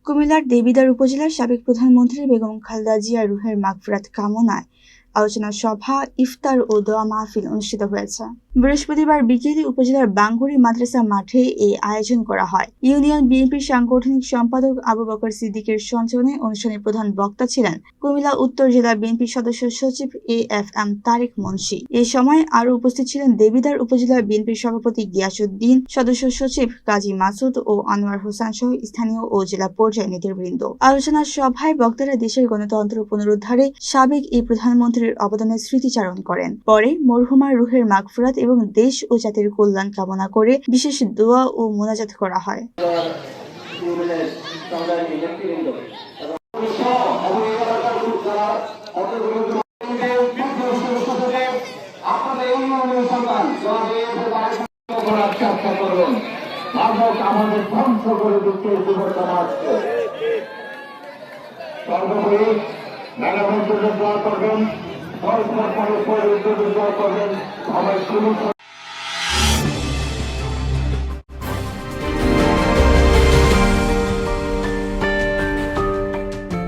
কুমিল্লার দেবিদ্বার উপজেলার সাবেক প্রধানমন্ত্রী বেগম খালেদা জিয়ার রুহের মাগফিরাত কামনায় আলোচনা সভা, ইফতার ও দোয়া মাহফিল অনুষ্ঠিত হয়েছে। বৃহস্পতিবার বিকেলে উপজেলার বাঙ্গুরি মাদ্রাসা মাঠে এই আয়োজন করা হয়। ইউনিয়ন বিএনপির সাংগঠনিক সম্পাদক আবু বকর সিদ্দিকের সঞ্চালনায় অনুষ্ঠানে প্রধান বক্তা ছিলেন কুমিল্লা উত্তর জেলা বিএনপির সদস্য সচিব AFM তারেক মুন্সি। এ সময় আরও উপস্থিত ছিলেন দেবিদ্বার উপজেলা বিএনপির সভাপতি গিয়াসউদ্দিন, সদস্য সচিব কাজী মাসুদ ও আনোয়ার হোসেন সহ স্থানীয় ও জেলা পর্যায়ের নেতৃবৃন্দ। আলোচনা সভায় বক্তারা দেশের গণতন্ত্র পুনরুদ্ধারে সাবেক এই প্রধানমন্ত্রীর অবদানের স্মৃতিচারণ করেন। পরে মরহুমার রুহের মাগফিরাত এবং দেশ ও জাতির কল্যাণ কামনা করে বিশেষ দোয়া ও মোনাজাত করা হয়। আমাদের ধ্বংস করে দিচ্ছে যুব সমাজকে। সর্বোপরি ম্যাডামের জন্য দোয়া করবেন, দোয়া করবেন, সবাই